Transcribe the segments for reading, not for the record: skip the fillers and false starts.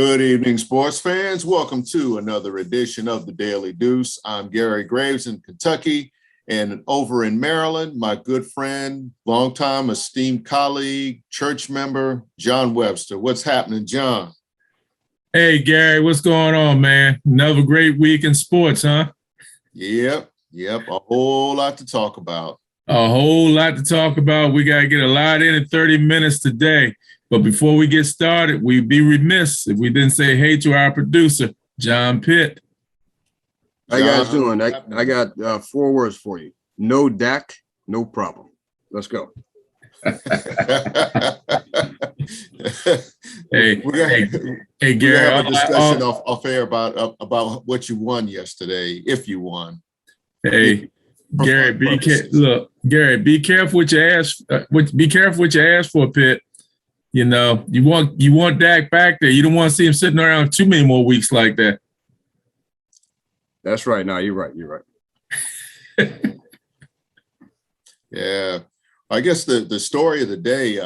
Good evening, sports fans. Welcome to another edition of the Daily Deuce. I'm Gary Graves in Kentucky, and over in Maryland, my good friend, longtime esteemed colleague, church member, John Webster. What's happening, John? Hey, Gary, what's going on, man? Another great week in sports, huh? Yep. A whole lot to talk about. A whole lot to talk about. We got to get a lot in 30 minutes today. But before we get started, we'd be remiss if we didn't say hey to our producer, John Pitt. How you guys doing? I got 4 words for you. No Dak, no problem. Let's go. Hey, Gary, we have a discussion off air about what you won yesterday, if you won. Hey, Gary, Gary, be careful what you ask. Be careful what you ask for, Pitt. You know, you want Dak back there. You don't want to see him sitting around too many more weeks like that. That's right. No, you're right. You're right. Yeah. I guess the story of the day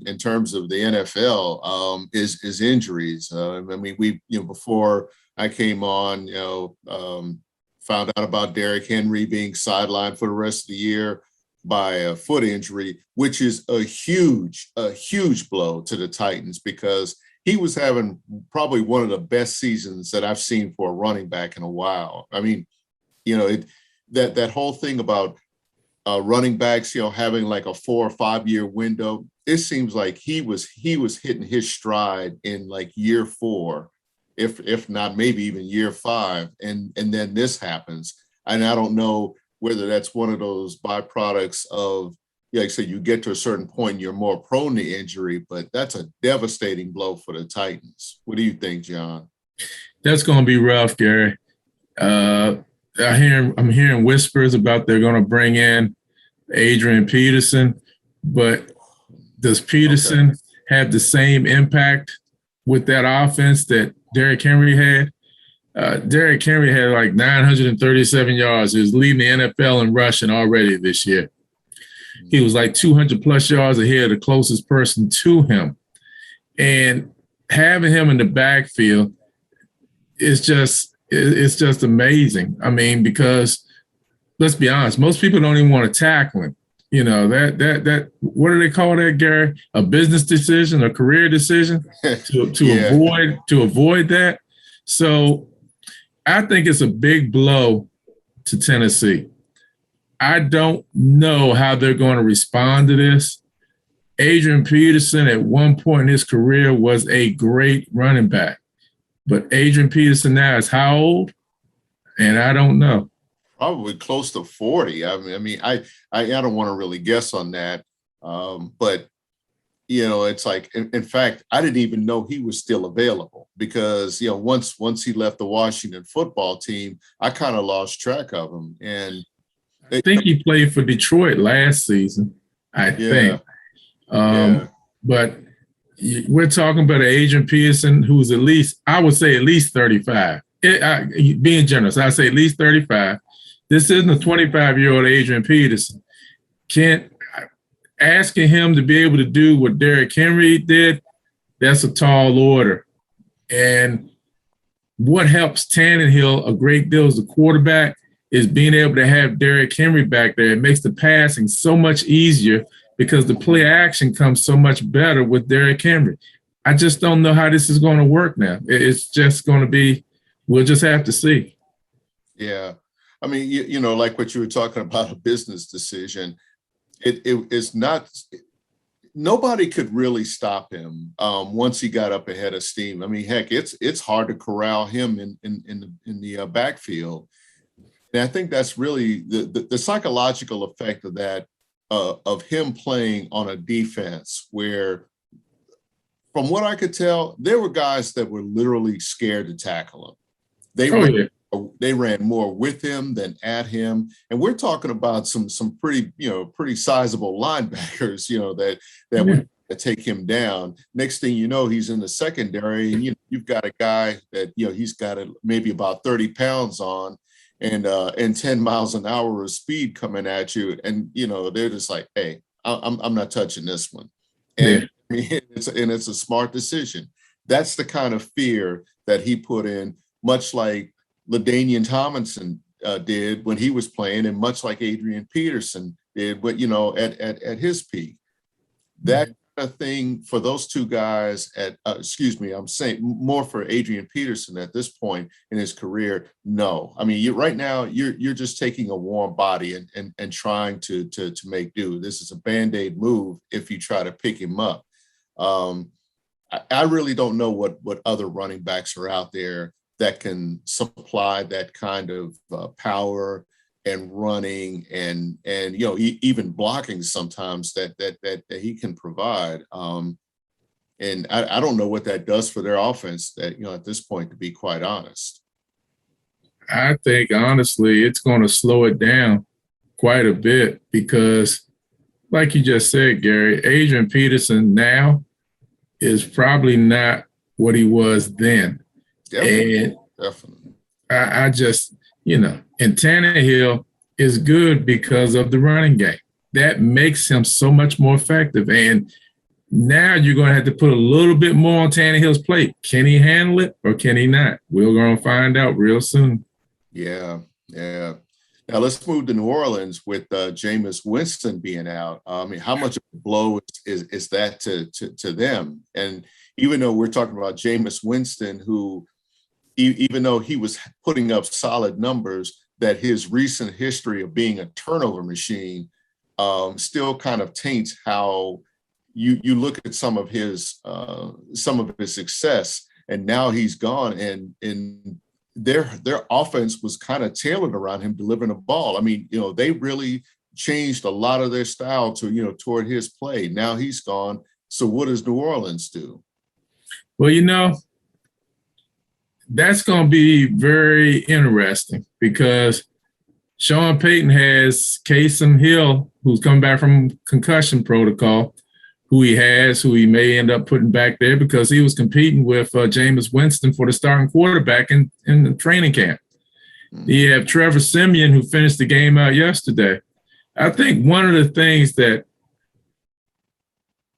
in terms of the NFL is injuries. I mean, before I came on, found out about Derrick Henry being sidelined for the rest of the year by a foot injury, which is a huge blow to the Titans because he was having probably one of the best seasons that I've seen for a running back in a while. I mean, that whole thing about running backs, having like a 4 or 5 year window, it seems like he was hitting his stride in like year 4, if not maybe even year 5, and then this happens, and I don't know whether that's one of those byproducts of, like I said, you get to a certain point, you're more prone to injury, but that's a devastating blow for the Titans. What do you think, John? That's going to be rough, Gary. I'm hearing whispers about they're going to bring in Adrian Peterson, but does Peterson have the same impact with that offense that Derrick Henry had? Derrick Henry had like 937 yards. He was leading the NFL in rushing already this year. He was like 200 plus yards ahead of the closest person to him. And having him in the backfield is just amazing. I mean, because let's be honest, most people don't even want to tackle him. That what do they call that, Gary? A business decision, a career decision to avoid that. So I think it's a big blow to Tennessee. I don't know how they're going to respond to this. Adrian Peterson at one point in his career was a great running back, but Adrian Peterson now is how old? And I don't know. Probably close to 40. I mean, I don't want to really guess on that, but it's like, in fact, I didn't even know he was still available because, once he left the Washington football team, I kind of lost track of him. And I think he played for Detroit last season, I think. But we're talking about Adrian Peterson, who's I would say at least 35. Being generous, I say at least 35. This isn't a 25-year-old Adrian Peterson. Asking him to be able to do what Derrick Henry did, that's a tall order. And what helps Tannehill a great deal as a quarterback is being able to have Derrick Henry back there. It makes the passing so much easier because the play action comes so much better with Derrick Henry. I just don't know how this is going to work now. It's just going to be, we'll just have to see. Yeah. I mean, like what you were talking about, a business decision. It's not, nobody could really stop him once he got up ahead of steam. I mean, heck, it's hard to corral him in the backfield. And I think that's really the psychological effect of that, of him playing on a defense where, from what I could tell, there were guys that were literally scared to tackle him. They ran more with him than at him. And we're talking about some pretty sizable linebackers, that would take him down. Next thing you know, he's in the secondary, and you've got a guy that, he's got maybe about 30 pounds on and 10 miles an hour of speed coming at you. And, they're just like, hey, I'm not touching this one. And it's a smart decision. That's the kind of fear that he put in, much like LaDainian Tomlinson did when he was playing, and much like Adrian Peterson did, but at his peak. That kind of thing for those two guys I'm saying more for Adrian Peterson at this point in his career. No, I mean, right now you're just taking a warm body and trying to make do. This is a Band-Aid move if you try to pick him up. I really don't know what other running backs are out there that can supply that kind of power and running and even blocking sometimes that he can provide. And I don't know what that does for their offense at this point, to be quite honest. I think honestly, it's going to slow it down quite a bit because, like you just said, Gary, Adrian Peterson now is probably not what he was then. Definitely. I just, and Tannehill is good because of the running game. That makes him so much more effective. And now you're going to have to put a little bit more on Tannehill's plate. Can he handle it or can he not? We're going to find out real soon. Yeah. Now let's move to New Orleans with Jameis Winston being out. I mean, how much of a blow is that to them? And even though we're talking about Jameis Winston, who, even though he was putting up solid numbers, that his recent history of being a turnover machine still kind of taints how you look at some of his success. And now he's gone, and their offense was kind of tailored around him delivering the ball. I mean, they really changed a lot of their style to, toward his play. Now he's gone. So what does New Orleans do? Well, that's going to be very interesting because Sean Payton has Taysom Hill, who's coming back from concussion protocol, who he may end up putting back there because he was competing with Jameis Winston for the starting quarterback in the training camp. You have Trevor Siemian, who finished the game out yesterday. I think one of the things that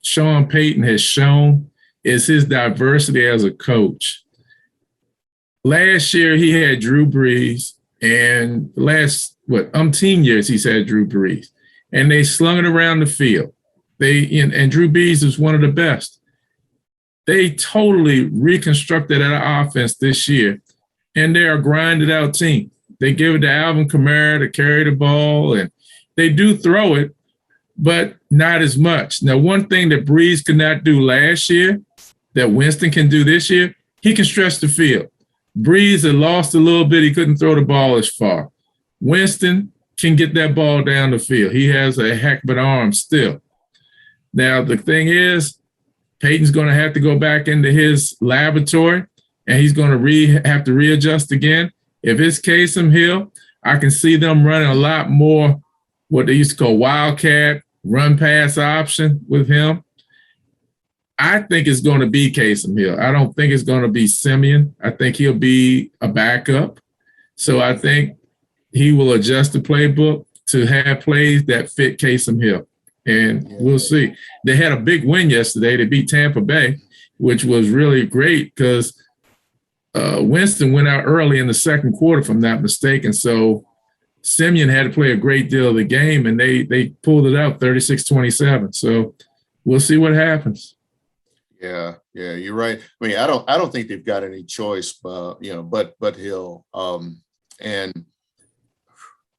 Sean Payton has shown is his diversity as a coach. Last year, he had Drew Brees, and the last, umpteen years, he's had Drew Brees. And they slung it around the field. And Drew Brees is one of the best. They totally reconstructed that offense this year, and they're a grinded-out team. They give it to Alvin Kamara to carry the ball, and they do throw it, but not as much. Now, one thing that Brees could not do last year that Winston can do this year, he can stretch the field. Brees had lost a little bit. He couldn't throw the ball as far. Winston can get that ball down the field. He has a heck of an arm still. Now, the thing is, Peyton's going to have to go back into his laboratory, and he's going to have to readjust again. If it's Taysom Hill, I can see them running a lot more what they used to call wildcat run-pass option with him. I think it's going to be Taysom Hill. I don't think it's going to be Siemian. I think he'll be a backup. So I think he will adjust the playbook to have plays that fit Taysom Hill. And we'll see. They had a big win yesterday. They beat Tampa Bay, which was really great because Winston went out early in the second quarter, if I'm not mistaken. So Siemian had to play a great deal of the game, and they pulled it out 36-27. So we'll see what happens. Yeah, you're right. I mean, I don't think they've got any choice, but Hill. And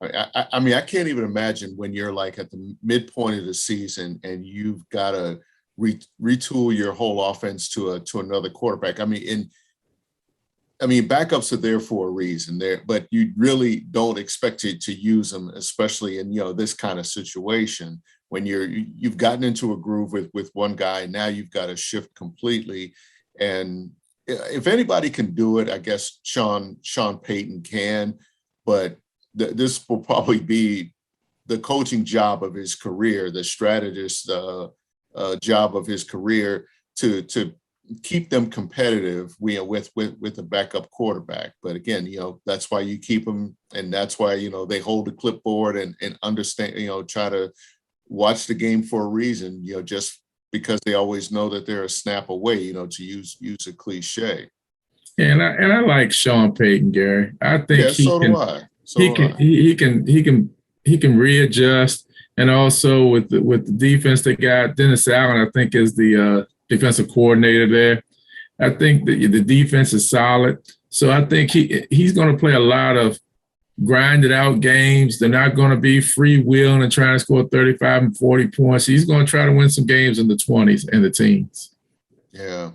I mean, I can't even imagine when you're like at the midpoint of the season and you've got to retool your whole offense to another quarterback. I mean, backups are there for a reason there, but you really don't expect to use them, especially in this kind of situation when you've gotten into a groove with one guy. Now you've got to shift completely. And if anybody can do it, I guess Sean Payton can, but this will probably be the coaching job of his career, the strategist job of his career to keep them competitive with a backup quarterback. But again, that's why you keep them, and that's why they hold the clipboard and understand, try to watch the game for a reason. Just because they always know that they're a snap away, to use a cliche. And I like Sean Payton, Gary. I think Yeah, so do I. He can readjust, and also with the defense they got, Dennis Allen, I think, is the defensive coordinator there. I think the defense is solid, so I think he's going to play a lot of grinded out games. They're not going to be freewheeling and trying to score 35 and 40 points. He's going to try to win some games in the 20s and the teens. Yeah.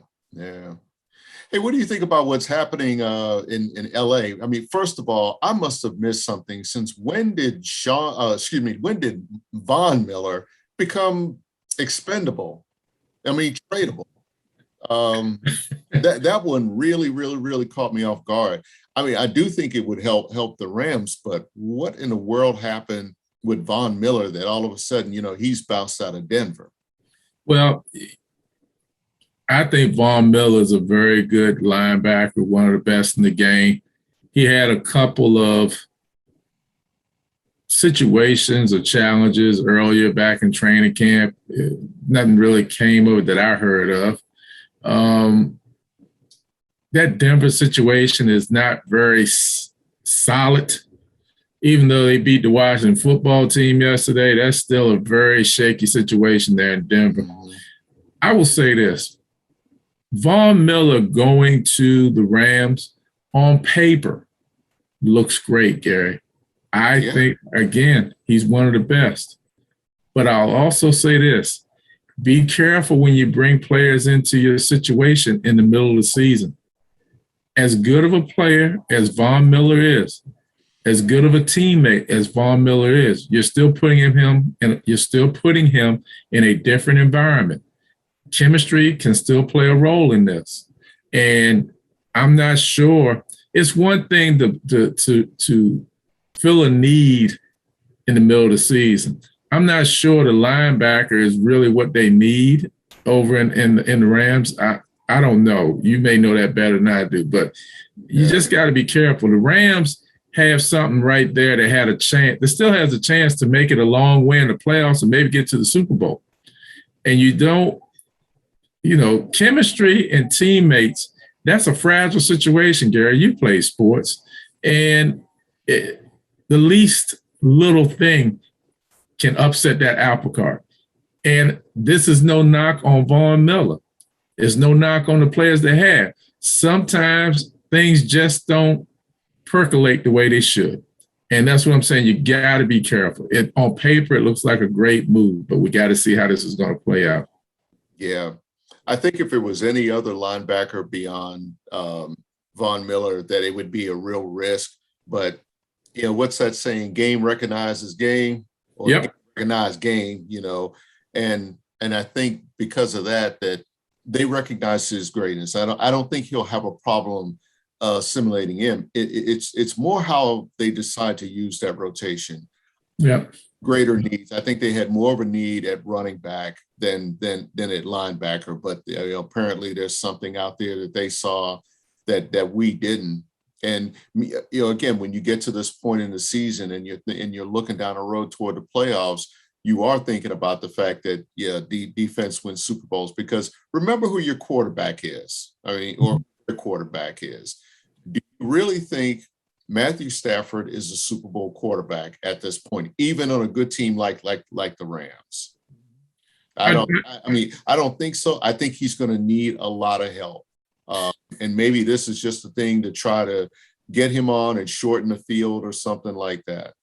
Hey, what do you think about what's happening in LA? I mean, first of all, I must have missed something. Since when did when did Von Miller become expendable? I mean, tradable. That one really caught me off guard. I mean, I do think it would help the Rams, but what in the world happened with Von Miller that all of a sudden, he's bounced out of Denver? Well, I think Von Miller is a very good linebacker, one of the best in the game. He had a couple of situations or challenges earlier back in training camp. Nothing really came of it that I heard of. That Denver situation is not very solid. Even though they beat the Washington football team yesterday, that's still a very shaky situation there in Denver. I will say this. Von Miller going to the Rams on paper looks great, Gary. I think, again, he's one of the best. But I'll also say this. Be careful when you bring players into your situation in the middle of the season. As good of a player as Von Miller is, as good of a teammate as Von Miller is, you're still putting him in a different environment. Chemistry can still play a role in this. And I'm not sure. It's one thing to fill a need in the middle of the season. I'm not sure the linebacker is really what they need over in the Rams. I don't know. You may know that better than I do, but you just got to be careful. The Rams have something right there that had a chance. That still has a chance to make it a long way in the playoffs and maybe get to the Super Bowl. And you don't, chemistry and teammates, that's a fragile situation, Gary. You play sports. And the least little thing can upset that apple cart. And this is no knock on Von Miller. There's no knock on the players they have. Sometimes things just don't percolate the way they should. And that's what I'm saying. You got to be careful. On paper, it looks like a great move, but we got to see how this is going to play out. Yeah. I think if it was any other linebacker beyond Von Miller, that it would be a real risk. But, what's that saying? Game recognizes game. Or game recognized game, and I think because of that they recognize his greatness. I don't think he'll have a problem simulating him. It's more how they decide to use that rotation. Yeah. Greater needs. I think they had more of a need at running back than at linebacker. But apparently there's something out there that they saw that we didn't. And again, when you get to this point in the season and you're looking down the road toward the playoffs, you are thinking about the fact that the defense wins Super Bowls, because remember who your quarterback is. I mean, or your quarterback is. Do you really think Matthew Stafford is a Super Bowl quarterback at this point, even on a good team like the Rams? I don't think so. I think he's going to need a lot of help. And maybe this is just a thing to try to get him on and shorten the field or something like that.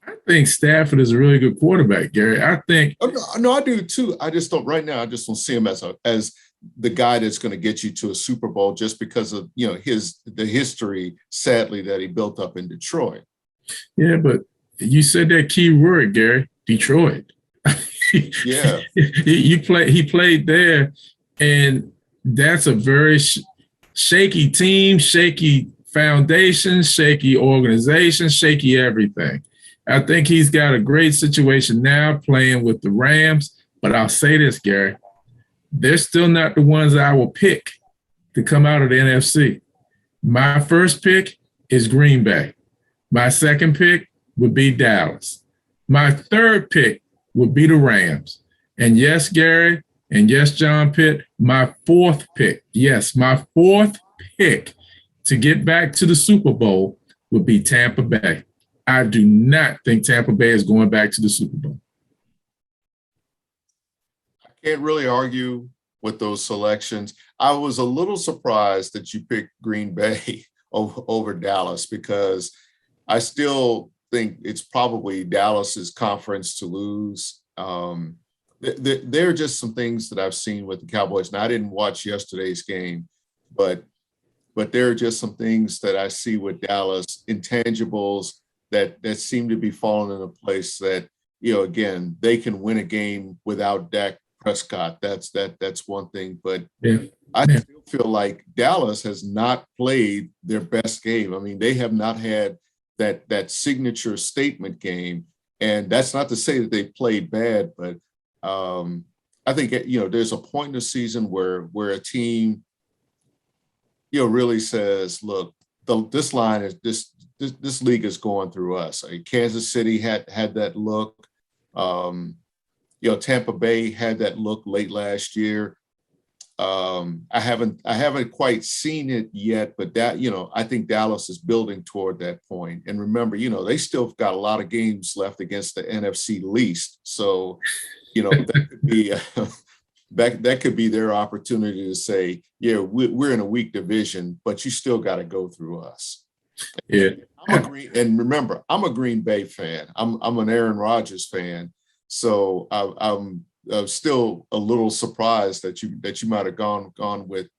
I think Stafford is a really good quarterback, Gary. I think. No, I do too. I just don't right now. I just don't see him as the guy that's going to get you to a Super Bowl just because of the history, sadly, that he built up in Detroit. Yeah, but you said that key word, Gary. Detroit. Yeah, he played there, and that's a very shaky team, shaky foundation, shaky organization, shaky everything. I think he's got a great situation now playing with the Rams, but I'll say this, Gary, they're still not the ones I will pick to come out of the NFC. My first pick is Green Bay. My second pick would be Dallas. My third pick would be the Rams. And yes, Gary, And yes, John Pitt, my fourth pick, yes, my fourth pick to get back to the Super Bowl would be Tampa Bay. I do not think Tampa Bay is going back to the Super Bowl. I can't really argue with those selections. I was a little surprised that you picked Green Bay over Dallas, because I still think it's probably Dallas's conference to lose. There are just some things that I've seen with the Cowboys. Now, I didn't watch yesterday's game, but there are just some things that I see with Dallas, intangibles that seem to be falling into place that, again, they can win a game without Dak Prescott. That's one thing. But I still feel like Dallas has not played their best game. I mean, they have not had that signature statement game. And that's not to say that they played bad, but I think, there's a point in the season where a team, really says, look, this line is this league is going through us. Kansas City had that look. Tampa Bay had that look late last year. I haven't quite seen it yet, but that, I think Dallas is building toward that point. And remember, they still got a lot of games left against the NFC least. So, that could be that could be their opportunity to say, yeah, we're in a weak division, but you still got to go through us. Yeah. And remember, I'm a Green Bay fan. I'm an Aaron Rodgers fan. So I'm still a little surprised that you might have gone with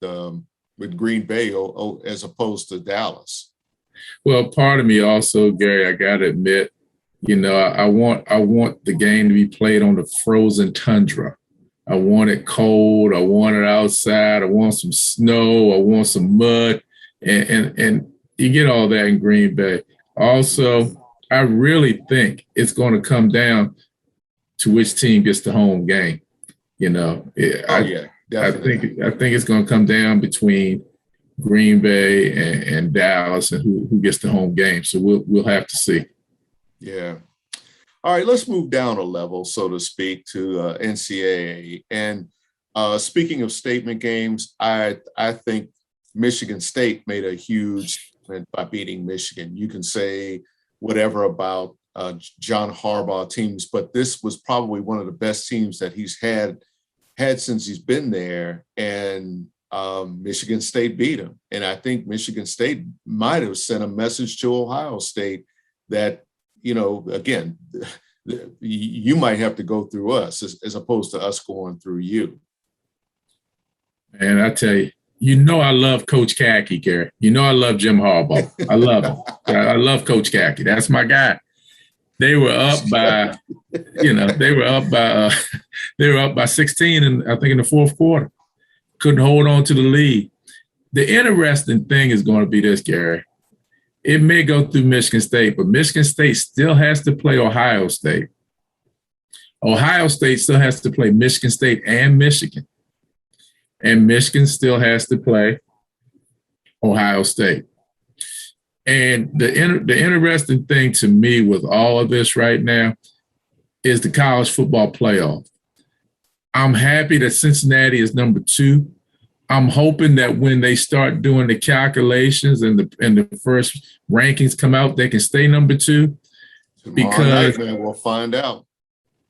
Green Bay as opposed to Dallas. Well, part of me also, Gary, I got to admit, I want the game to be played on the frozen tundra. I want it cold. I want it outside. I want some snow. I want some mud, and you get all that in Green Bay. Also, I really think it's going to come down to which team gets the home game. Definitely. I think it's going to come down between Green Bay and Dallas, and who gets the home game. So we'll have to see. Yeah. All right, let's move down a level, so to speak, to NCAA. And speaking of statement games, I think Michigan State made a huge statement by beating Michigan. You can say whatever about John Harbaugh teams, but this was probably one of the best teams that he's had since he's been there. And Michigan State beat him. And I think Michigan State might have sent a message to Ohio State that, again, you might have to go through us as opposed to us going through you. And I tell you, I love Coach Khaki, Gary. I love Jim Harbaugh. I love him. I love Coach Khaki. That's my guy. They were up by, they were up by 16, and I think in the fourth quarter, couldn't hold on to the lead. The interesting thing is going to be this, Gary. It may go through Michigan State, but Michigan State still has to play Ohio State. Ohio State still has to play Michigan State and Michigan. And Michigan still has to play Ohio State. And the interesting thing to me with all of this right now is the college football playoff. I'm happy that Cincinnati is number 2. I'm hoping that when they start doing the calculations and the first rankings come out, they can stay number 2. Because night, man, we'll find out.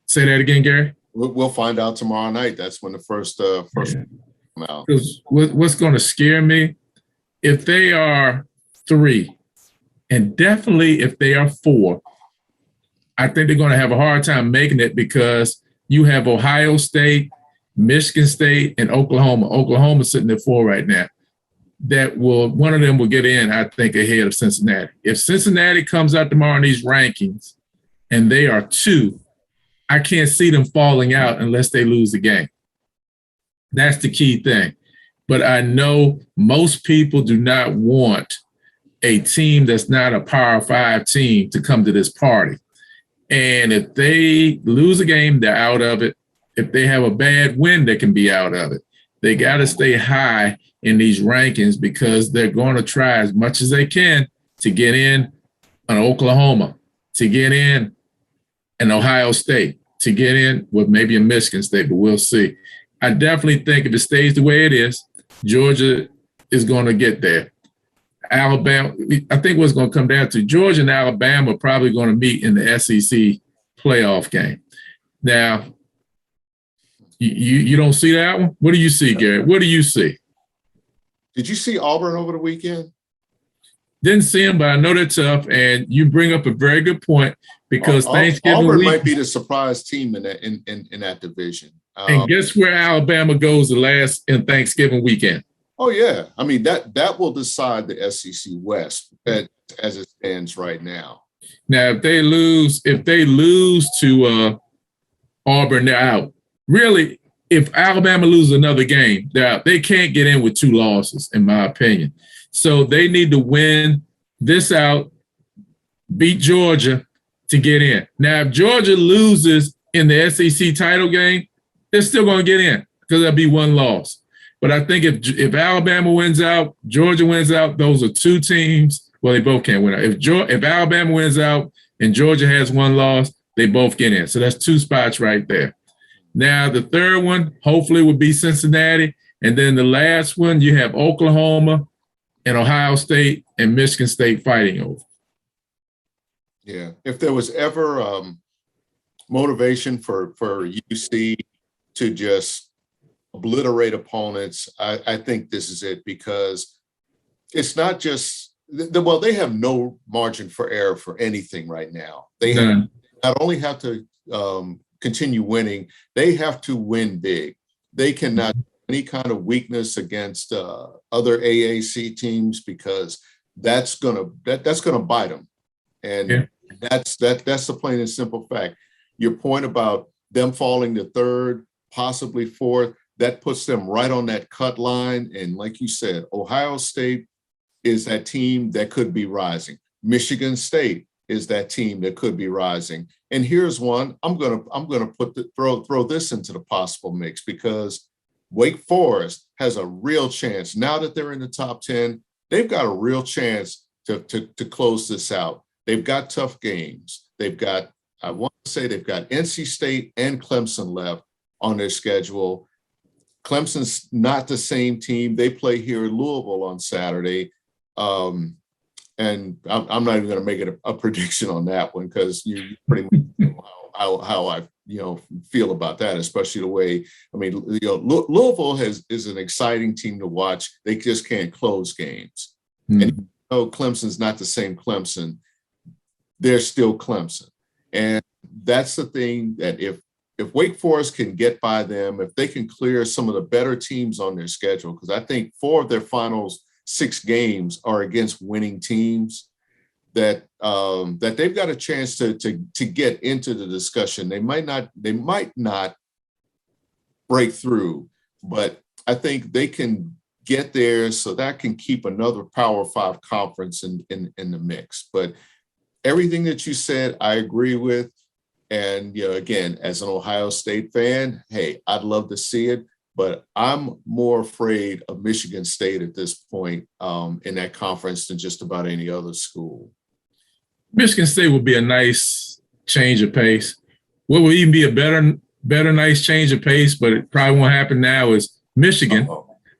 Say that again, Gary. We'll find out tomorrow night. That's when the first come out. What's going to scare me, if they are 3, and definitely if they are 4, I think they're going to have a hard time making it, because you have Ohio State, Michigan State, and Oklahoma. Oklahoma's sitting at 4 right now. One of them will get in, I think, ahead of Cincinnati. If Cincinnati comes out tomorrow in these rankings and they are 2, I can't see them falling out unless they lose the game. That's the key thing. But I know most people do not want a team that's not a Power 5 team to come to this party. And if they lose a game, they're out of it. If they have a bad win, they can be out of it. They got to stay high in these rankings, because they're going to try as much as they can to get in an Oklahoma, to get in an Ohio State, to get in with maybe a Michigan State, but we'll see. I definitely think if it stays the way it is, Georgia is going to get there. Alabama, I think what's going to come down to Georgia and Alabama are probably going to meet in the SEC playoff game. Now, you don't see that one? What do you see, Gary? What do you see? Did you see Auburn over the weekend? Didn't see them, but I know they're tough. And you bring up a very good point because Thanksgiving Auburn week might be the surprise team in that division. And guess where Alabama goes the last in Thanksgiving weekend? Oh yeah, I mean that will decide the SEC West as it stands right now. Now, if they lose to Auburn, they're out. Really, if Alabama loses another game, they're out. They can't get in with 2 losses, in my opinion. So they need to win this out, beat Georgia to get in. Now, if Georgia loses in the SEC title game, they're still going to get in because there'll be 1 loss. But I think if Alabama wins out, Georgia wins out, those are 2 teams. Well, they both can't win out. If Alabama wins out and Georgia has 1 loss, they both get in. So that's 2 spots right there. Now, the third one, hopefully, would be Cincinnati. And then the last one, you have Oklahoma and Ohio State and Michigan State fighting over. Yeah. If there was ever motivation for UC to just obliterate opponents, I think this is it, because it's not just they have no margin for error for anything right now. They not only have to continue winning, they have to win big. They cannot any kind of weakness against other AAC teams, because that's gonna bite them, and that's the plain and simple fact. Your point about them falling to 3rd, possibly 4th, that puts them right on that cut line. And like you said, Ohio State is that team that could be rising. Michigan State is that team that could be rising. And here's one I'm gonna throw this into the possible mix, because Wake Forest has a real chance now that they're in the top 10. They've got a real chance to close this out. They've got tough games. I want to say they've got NC State and Clemson left on their schedule. Clemson's not the same team. They play here in Louisville on Saturday. And I'm not even going to make it a prediction on that one, because you pretty much know how I feel about that, especially the way, Louisville is an exciting team to watch. They just can't close games. And Clemson's not the same Clemson. They're still Clemson. And that's the thing, that if Wake Forest can get by them, if they can clear some of the better teams on their schedule, because I think 4 of their finals 6 games are against winning teams, that they've got a chance to get into the discussion. They might not break through, but I think they can get there, so that can keep another Power 5 conference in the mix. But everything that you said, I agree with. And, again, as an Ohio State fan, hey, I'd love to see it, but I'm more afraid of Michigan State at this point in that conference than just about any other school. Michigan State would be a nice change of pace. What would even be a better nice change of pace, but it probably won't happen now, is Michigan.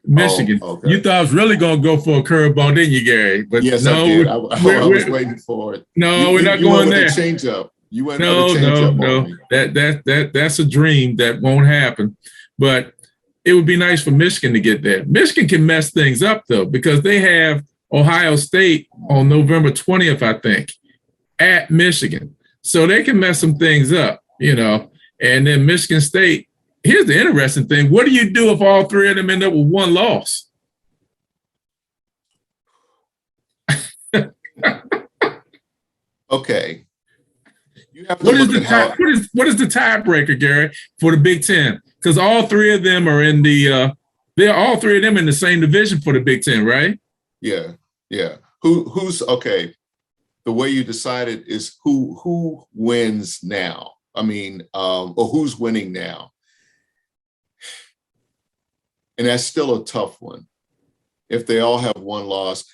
Michigan. Oh, okay. You thought I was really going to go for a curveball, didn't you, Gary? But yes, no, I did. I was waiting for it. No, we're not going there. Change up. You went no. That's a dream that won't happen. But it would be nice for Michigan to get there. Michigan can mess things up, though, because they have Ohio State on November 20th, I think, at Michigan. So they can mess some things up, And then Michigan State, here's the interesting thing. What do you do if all 3 of them end up with 1 loss? Okay. You have to what is the tiebreaker, Gary, for the Big Ten? Because all 3 of them are in they're all 3 of them in the same division for the Big Ten, right? Yeah. Who's okay? The way you decided is who wins now. Or who's winning now? And that's still a tough one. If they all have 1 loss,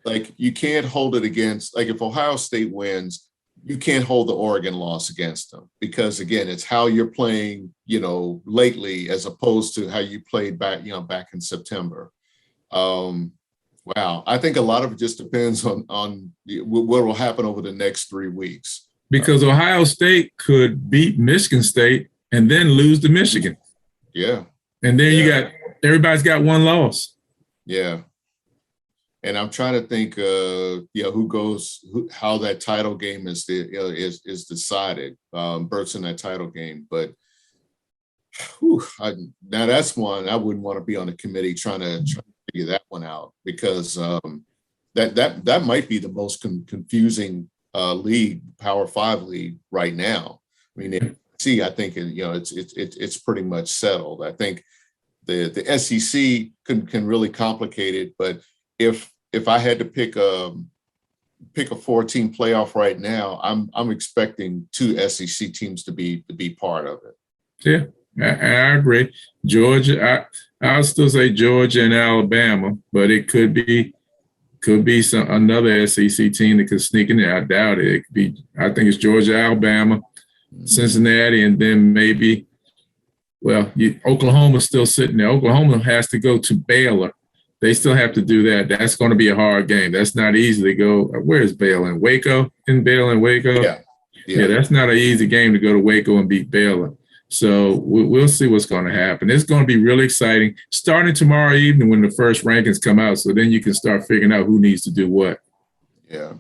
like you can't hold it against, like if Ohio State wins, you can't hold the Oregon loss against them because again, it's how you're playing, lately as opposed to how you played back in September. Wow. I think a lot of it just depends on what will happen over the next 3 weeks. Because Ohio State could beat Michigan State and then lose to Michigan. Yeah. And then everybody's got one loss. Yeah. And I'm trying to think, how that title game is decided. Bert's in that title game, but now that's one I wouldn't want to be on a committee trying to figure that one out because that might be the most confusing league, Power 5 league right now. I mean, I think it's pretty much settled. I think the SEC can really complicate it, but if I had to pick a 4-team playoff right now, I'm expecting 2 SEC teams to be part of it. Yeah, I agree. Georgia, I'll still say Georgia and Alabama, but it could be another SEC team that could sneak in there. I doubt it. It could be. I think it's Georgia, Alabama, Cincinnati, and then maybe. Well, Oklahoma's still sitting there. Oklahoma has to go to Baylor. They still have to do that. That's going to be a hard game. That's not easy to go. Where is Baylor? In Waco? In Baylor and Waco? Yeah, that's not an easy game to go to Waco and beat Baylor. So we'll see what's going to happen. It's going to be really exciting starting tomorrow evening when the first rankings come out. So then you can start figuring out who needs to do what. Yeah.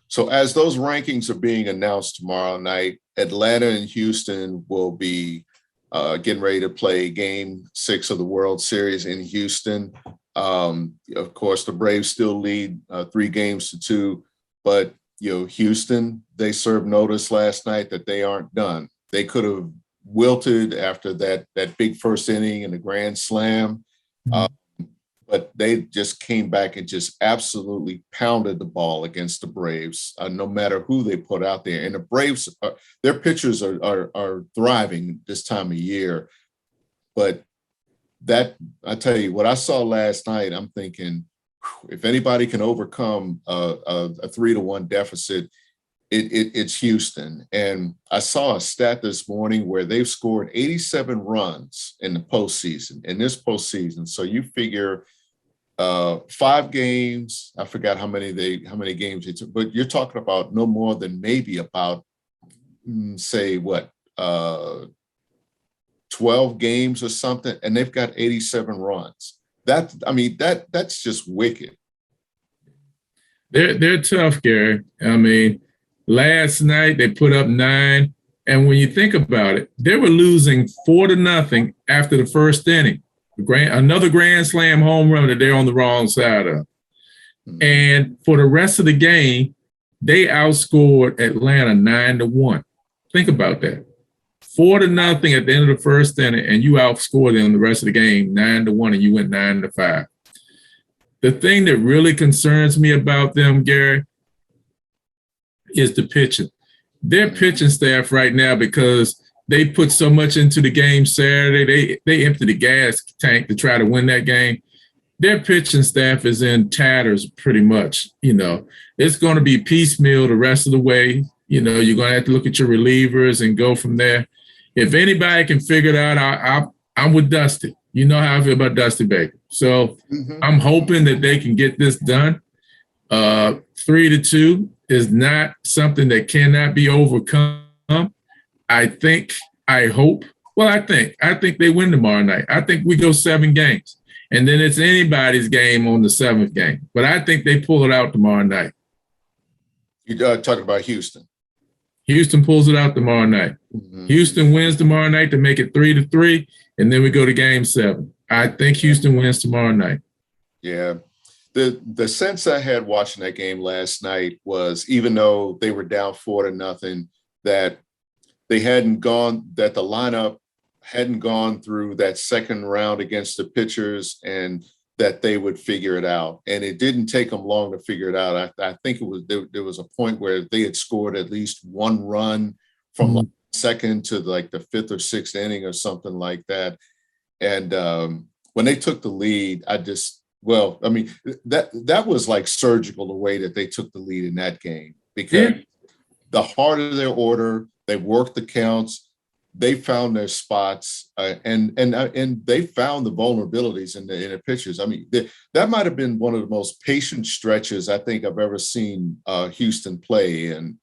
So as those rankings are being announced tomorrow night, Atlanta and Houston will be getting ready to play Game 6 of the World Series in Houston. Of course, the Braves still lead 3-2, but Houston, they served notice last night that they aren't done. They could have wilted after that big first inning in the grand slam, but they just came back and just absolutely pounded the ball against the Braves, no matter who they put out there. And the Braves, their pitchers are thriving this time of year, but that, I tell you, what I saw last night, I'm thinking, if anybody can overcome a 3-1 deficit, it's Houston. And I saw a stat this morning where they've scored 87 runs in this postseason. So you figure 5 games, I forgot how many games they took, but you're talking about no more than maybe about, 12 games or something, and they've got 87 runs. That's just wicked. They're tough, Gary. I mean, last night they put up 9, and when you think about it, they were losing 4-0 after the first inning. Another grand slam home run that they're on the wrong side of. And for the rest of the game, they outscored Atlanta 9-1. Think about that. 4-0 at the end of the first inning, and you outscored them the rest of the game 9-1, and you went 9-5. The thing that really concerns me about them, Gary, is the pitching. Their pitching staff right now, because they put so much into the game Saturday, they emptied the gas tank to try to win that game. Their pitching staff is in tatters pretty much. It's going to be piecemeal the rest of the way. You're going to have to look at your relievers and go from there. If anybody can figure it out, I'm with Dusty. You know how I feel about Dusty Baker. So I'm hoping that they can get this done. 3-2 is not something that cannot be overcome. I think they win tomorrow night. I think we go 7 games, and then it's anybody's game on the 7th game. But I think they pull it out tomorrow night. You're talking about Houston. Houston pulls it out tomorrow night. Houston wins tomorrow night to make it 3-3, and then we go to Game 7. I think Houston wins tomorrow night. Yeah. The sense I had watching that game last night was, even though they were down 4-0, that the lineup hadn't gone through that second round against the pitchers, and that they would figure it out. And it didn't take them long to figure it out. I think there was a point where they had scored at least 1 run from second to the 5th or 6th inning or something like that. And when they took the lead, that was like surgical, the way that they took the lead in that game, because the heart of their order. They worked the counts. They found their spots, and they found the vulnerabilities in the pitchers. I mean, that might have been one of the most patient stretches I think I've ever seen Houston play, and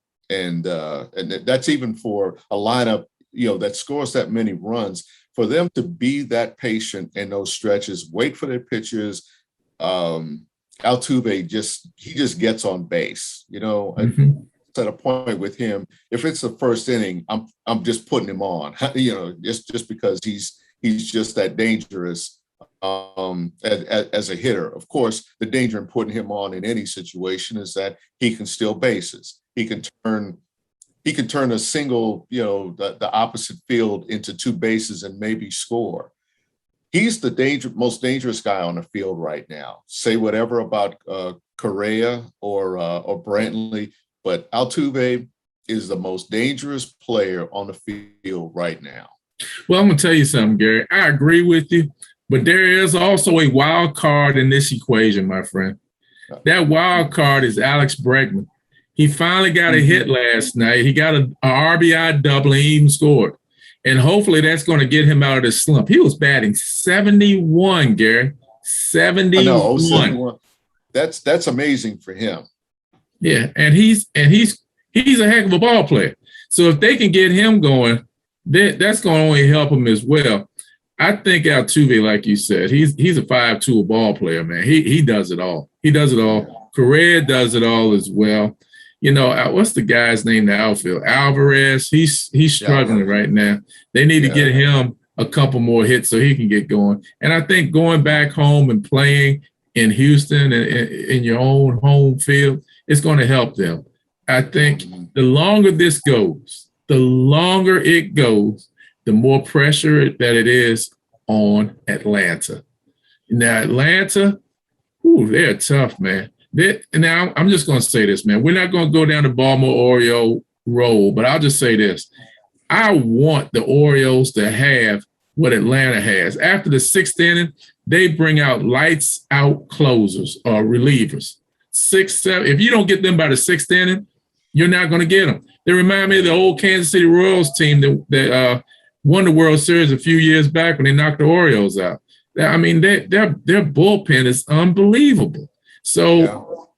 that's even for a lineup, that scores that many runs. For them to be that patient in those stretches, wait for their pitchers. Altuve just gets on base, at a point with him. If it's the first inning, I'm just putting him on, just because he's just that dangerous as a hitter. Of course, the danger in putting him on in any situation is that he can steal bases. He can turn a single, the opposite field into 2 bases and maybe score. He's the most dangerous guy on the field right now. Say whatever about Correa or Brantley, but Altuve is the most dangerous player on the field right now. Well, I'm going to tell you something, Gary. I agree with you, but there is also a wild card in this equation, my friend. That wild card is Alex Bregman. He finally got a hit last night. He got a RBI double and he even scored. And hopefully that's going to get him out of this slump. He was batting 71, Gary. 71. I know, 71. That's amazing for him. Yeah, and he's a heck of a ball player. So if they can get him going, that's going to only help him as well. I think Altuve, like you said, he's a 5-tool ball player, man. He does it all. He does it all. Correa does it all as well. What's the guy's name in the outfield? Alvarez. He's struggling right now. They need to get him a couple more hits so he can get going. And I think going back home and playing in Houston and in your own home field, it's going to help them. I think the longer this goes, the more pressure that it is on Atlanta. Now, Atlanta, they're tough, man. Now, I'm just going to say this, man. We're not going to go down the Baltimore Oriole road, but I'll just say this. I want the Orioles to have what Atlanta has. After the 6th inning, they bring out lights out closers or relievers. 6, 7. If you don't get them by the 6th inning, you're not going to get them. They remind me of the old Kansas City Royals team that won the World Series a few years back when they knocked the Orioles out. I mean, their bullpen is unbelievable. So,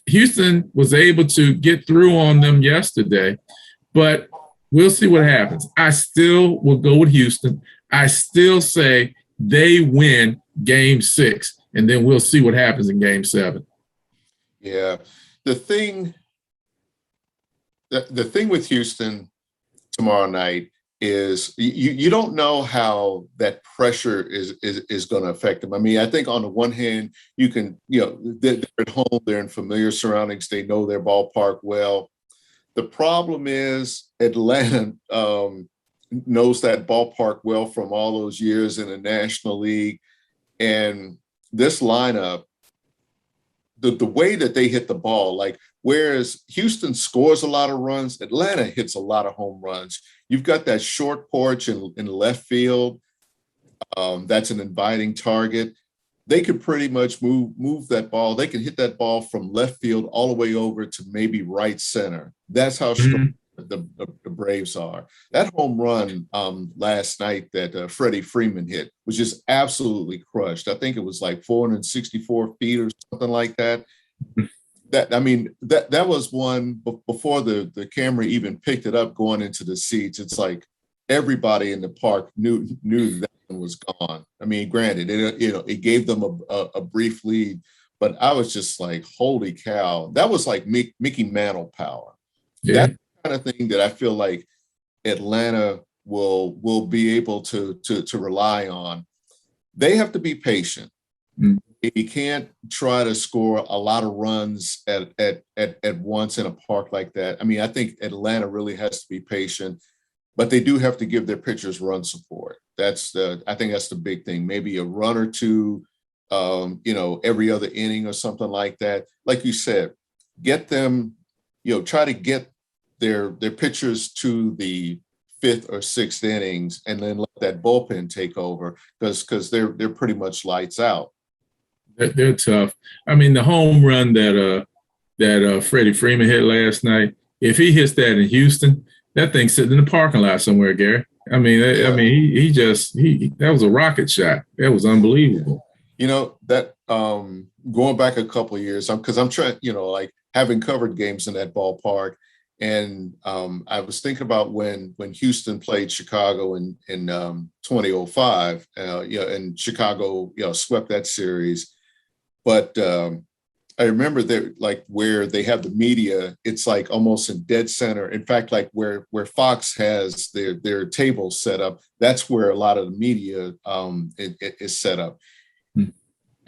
Houston was able to get through on them yesterday, but we'll see what happens. I still will go with Houston. I still say they win Game 6, and then we'll see what happens in Game 7. Yeah, the thing with Houston tomorrow night is you don't know how that pressure is going to affect them. I mean, I think on the one hand, you can, they're at home, they're in familiar surroundings, they know their ballpark well. The problem is Atlanta knows that ballpark well from all those years in the National League. And this lineup, the way that they hit the ball, like whereas Houston scores a lot of runs, Atlanta hits a lot of home runs. You've got that short porch in left field. That's an inviting target. They could pretty much move that ball. They can hit that ball from left field all the way over to maybe right center. That's how strong the Braves are. That home run last night that Freddie Freeman hit was just absolutely crushed. I think it was like 464 feet or something like that. That was one before the camera even picked it up going into the seats. It's like everybody in the park knew that one was gone. I mean, granted, it gave them a brief lead, but I was just like, holy cow. That was like Mickey Mantle power. Yeah. That's the kind of thing that I feel like Atlanta will be able to rely on. They have to be patient. You can't try to score a lot of runs at once in a park like that. I mean, I think Atlanta really has to be patient, but they do have to give their pitchers run support. I think that's the big thing. Maybe a run or two, every other inning or something like that. Like you said, get them, try to get their pitchers to the 5th or 6th innings and then let that bullpen take over because they're pretty much lights out. They're tough. I mean, the home run that Freddie Freeman hit last night, if he hits that in Houston, that thing's sitting in the parking lot somewhere, Gary. I mean, that was a rocket shot. That was unbelievable. You know, that going back a couple of years, because I'm trying, like having covered games in that ballpark. And I was thinking about when Houston played Chicago in 2005, and Chicago, swept that series. But I remember that, like, where they have the media, it's like almost in dead center. In fact, like where Fox has their table set up, that's where a lot of the media is set up. And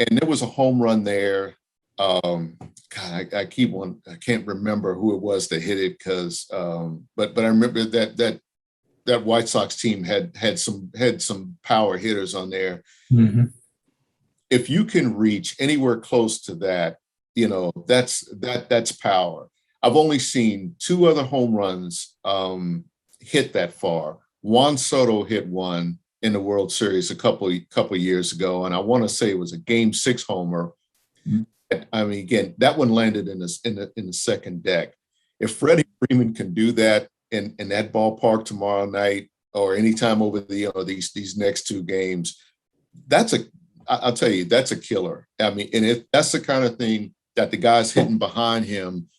there was a home run there. God, I can't remember who it was that hit it, because but I remember that White Sox team had some power hitters on there. Mm-hmm. If you can reach anywhere close to that, that's power. I've only seen 2 other home runs hit that far. Juan Soto hit one in the World Series a couple of years ago, and I want to say it was a Game 6 homer. Mm-hmm. I mean, again, that one landed in the second deck. If Freddie Freeman can do that in that ballpark tomorrow night or anytime over these next 2 games, I'll tell you, that's a killer. I mean, and that's the kind of thing that the guys hitting behind him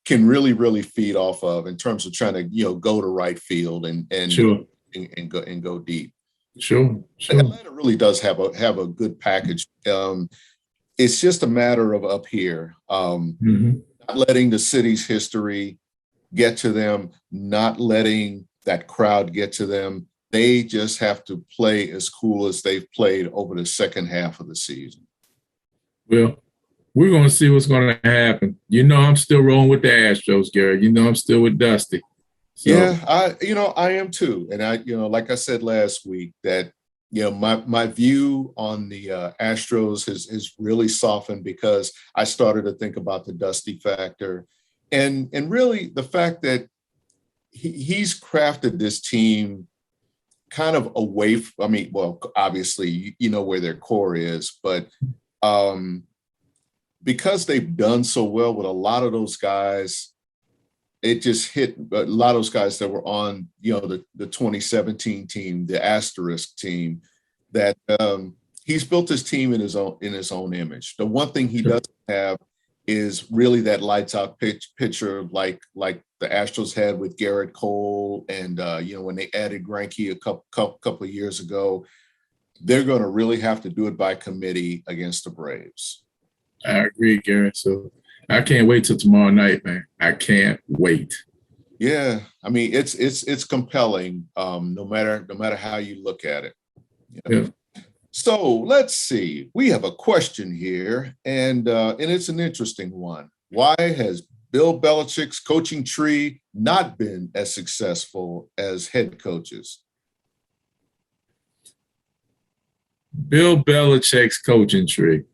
can really, really feed off of in terms of trying to, go to right field and sure. and go deep. Sure. Atlanta really does have a good package. It's just a matter of up here, not letting the city's history get to them, not letting that crowd get to them. They just have to play as cool as they've played over the second half of the season. Well, we're going to see what's going to happen. I'm still rolling with the Astros, Gary. I'm still with Dusty. So. Yeah, I am too. And like I said last week, that, my view on the Astros has really softened, because I started to think about the Dusty factor, and really the fact that he's crafted this team kind of away from, obviously, where their core is, but because they've done so well with a lot of those guys, it just hit a lot of those guys that were on, the 2017 team, the asterisk team, that he's built his team in his own image. The one thing he doesn't have is really that lights out pitcher like the Astros had with Garrett Cole, and when they added Greinke a couple of years ago. They're going to really have to do it by committee against the Braves. I agree, Garrett. So I can't wait till tomorrow night, man. I can't wait. Yeah, I mean, it's compelling, no matter how you look at it. Yeah. So let's see. We have a question here, and it's an interesting one. Why has Bill Belichick's coaching tree not been as successful as head coaches? Bill Belichick's coaching tree.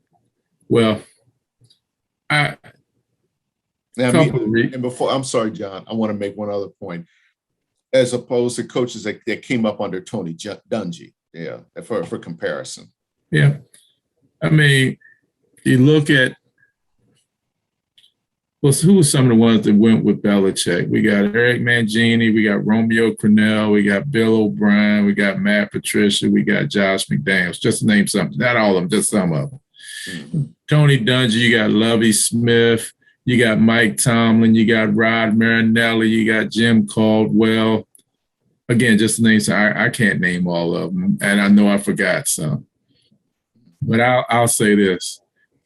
Well, and before, I'm sorry, John, I want to make one other point. As opposed to coaches that came up under Tony Dungy, for comparison. Yeah, I mean, you look at who were some of the ones that went with Belichick? We got Eric Mangini, we got Romeo Crennel, we got Bill O'Brien, we got Matt Patricia, we got Josh McDaniels, just to name something. Not all of them, just some of them. Mm-hmm. Tony Dungy, you got Lovie Smith, you got Mike Tomlin, you got Rod Marinelli, you got Jim Caldwell. Again, just to name some, I can't name all of them, and I know I forgot some. But I'll say this.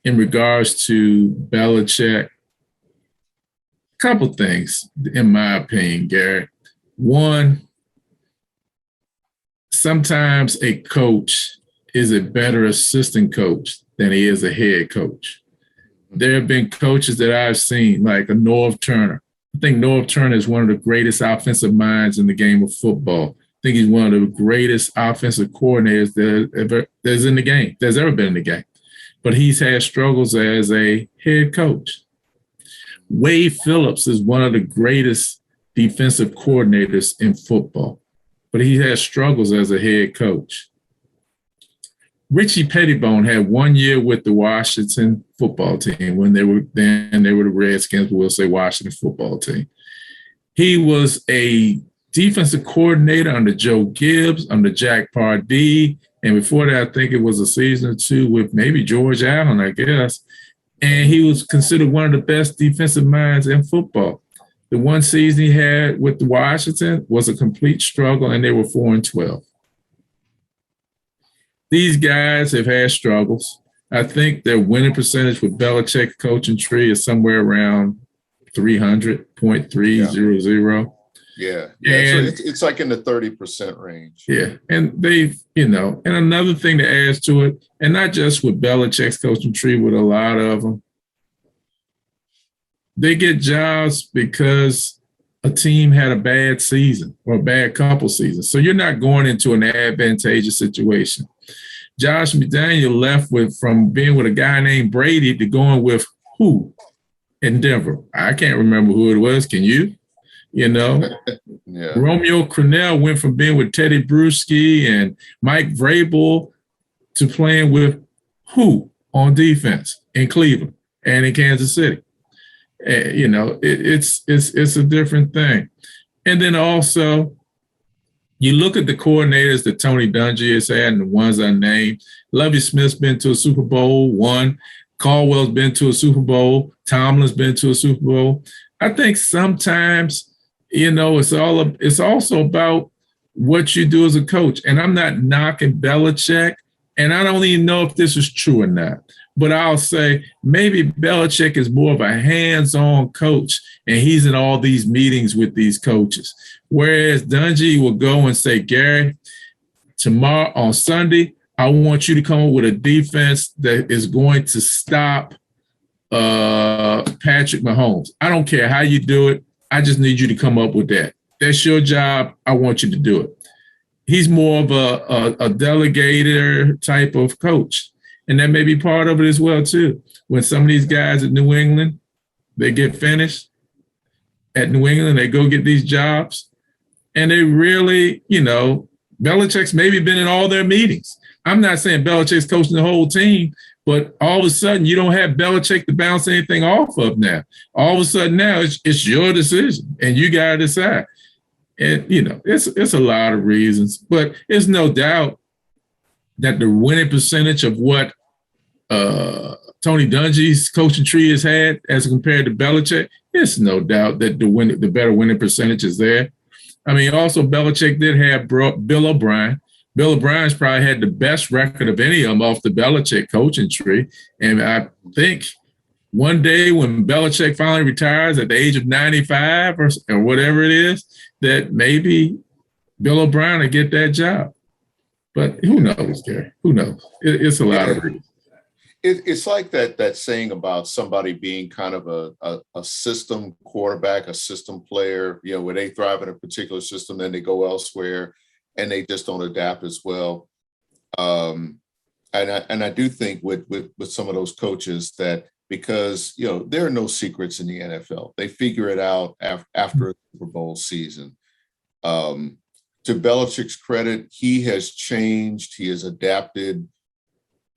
In regards to Belichick, couple things, in my opinion, Garrett. One, sometimes a coach is a better assistant coach than he is a head coach. There have been coaches that I've seen, like a Norv Turner. I think Norv Turner is one of the greatest offensive minds in the game of football. I think he's one of the greatest offensive coordinators there's ever been in the game. But he's had struggles as a head coach. Wade Phillips is one of the greatest defensive coordinators in football, but he has struggles as a head coach. Richie Pettibone had 1 year with the Washington football team when they were the Redskins, we'll say Washington football team. He was a defensive coordinator under Joe Gibbs, under Jack Pardee, and before that, I think it was a season or two with maybe George Allen, I guess. And he was considered one of the best defensive minds in football. The one season he had with Washington was a complete struggle, and they were 4-12. These guys have had struggles. I think their winning percentage with Belichick coaching tree is somewhere around 300.300. Yeah. And so it's like in the 30% range. yeah, and they've, and another thing to add to it, and not just with Belichick's coaching tree, with a lot of them, they get jobs because a team had a bad season or a bad couple seasons. So you're not going into an advantageous situation. Josh McDaniel left from being with a guy named Brady to going with who in Denver? I can't remember who it was. Can you? Yeah. Romeo Crennel went from being with Teddy Bruschi and Mike Vrabel to playing with who on defense in Cleveland and in Kansas City. It's a different thing. And then also, you look at the coordinators that Tony Dungy has had and the ones I named. Lovie Smith's been to a Super Bowl, won. Caldwell's been to a Super Bowl. Tomlin's been to a Super Bowl. I think sometimes, it's also about what you do as a coach. And I'm not knocking Belichick, and I don't even know if this is true or not. But I'll say maybe Belichick is more of a hands-on coach, and he's in all these meetings with these coaches. Whereas Dungy will go and say, Gary, tomorrow on Sunday, I want you to come up with a defense that is going to stop Patrick Mahomes. I don't care how you do it. I just need you to come up with that. That's your job. I want you to do it. He's more of a delegator type of coach. And that may be part of it as well, too. When some of these guys at New England, they get finished at New England, they go get these jobs, and they really, Belichick's maybe been in all their meetings. I'm not saying Belichick's coaching the whole team, but all of a sudden you don't have Belichick to bounce anything off of now. All of a sudden now it's your decision, and you got to decide. And, it's a lot of reasons, but it's no doubt that the winning percentage of what Tony Dungy's coaching tree has had as compared to Belichick, it's no doubt that the better winning percentage is there. I mean, also Belichick did have Bill O'Brien. Bill O'Brien's probably had the best record of any of them off the Belichick coaching tree. And I think one day when Belichick finally retires at the age of 95 or whatever it is, that maybe Bill O'Brien will get that job. But who knows, Gary? Who knows? It's a lot of reasons. It's like that saying about somebody being kind of a system quarterback, a system player, where they thrive in a particular system, then they go elsewhere and they just don't adapt as well. And I do think with some of those coaches that because, there are no secrets in the NFL. They figure it out after a Super Bowl season. To Belichick's credit, he has changed. He has adapted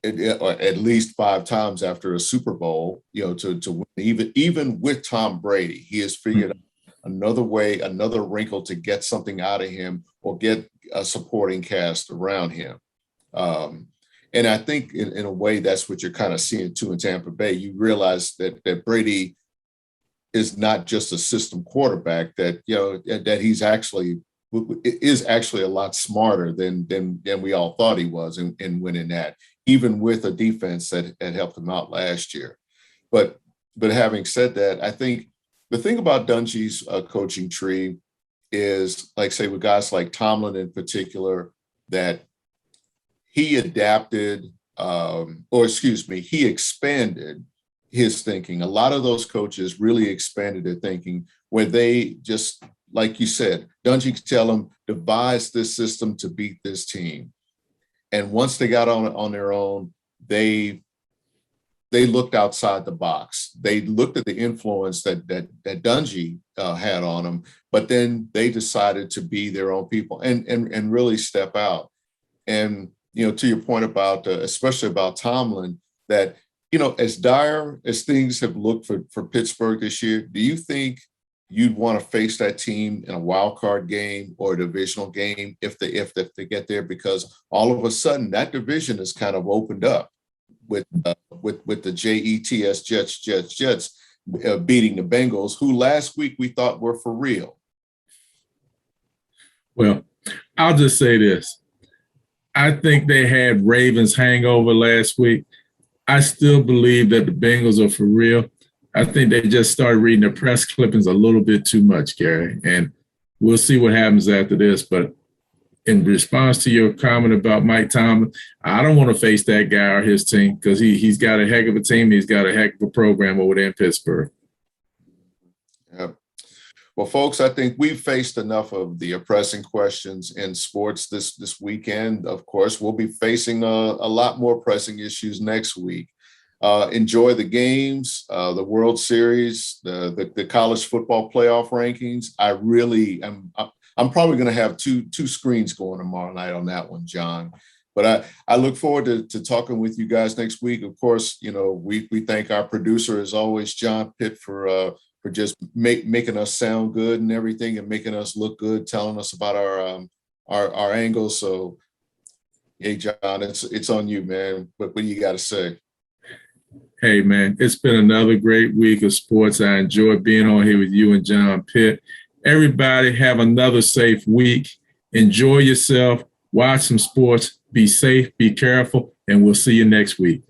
at least 5 times after a Super Bowl, to win. Even with Tom Brady, he has figured out another way, another wrinkle to get something out of him or get a supporting cast around him. And I think in a way, that's what you're kind of seeing too in Tampa Bay. You realize that Brady is not just a system quarterback, that he's is actually a lot smarter than we all thought he was in winning that, even with a defense that had helped him out last year. But having said that, I think the thing about Dungy's coaching tree is, like, say, with guys like Tomlin in particular, that he adapted, he expanded his thinking. A lot of those coaches really expanded their thinking, where they just, like you said, Dungy could tell them, devise this system to beat this team. And once they got on their own, they looked outside the box. They looked at the influence that Dungy had on them, but then they decided to be their own people and really step out. And, to your point about, especially about Tomlin, that, as dire as things have looked for Pittsburgh this year, do you think you'd want to face that team in a wild card game or a divisional game if they get there, because all of a sudden that division is kind of opened up with the Jets beating the Bengals, who last week we thought were for real. Well, I'll just say this. I think they had Ravens hangover last week. I still believe that the Bengals are for real. I think they just started reading the press clippings a little bit too much, Gary, and we'll see what happens after this. But in response to your comment about Mike Tomlin, I don't want to face that guy or his team, because he's got a heck of a team. He's got a heck of a program over there in Pittsburgh. Yeah. Well, folks, I think we've faced enough of the pressing questions in sports this weekend. Of course, we'll be facing a lot more pressing issues next week. Enjoy the games, the World Series, the college football playoff rankings. I'm probably going to have two screens going tomorrow night on that one, John. But I look forward to talking with you guys next week. Of course, we thank our producer, as always, John Pitt, for just making us sound good and everything, and making us look good, telling us about our angles. So, hey, John, it's on you, man. What do you got to say? Hey, man, it's been another great week of sports. I enjoyed being on here with you and John Pitt. Everybody have another safe week. Enjoy yourself. Watch some sports. Be safe. Be careful. And we'll see you next week.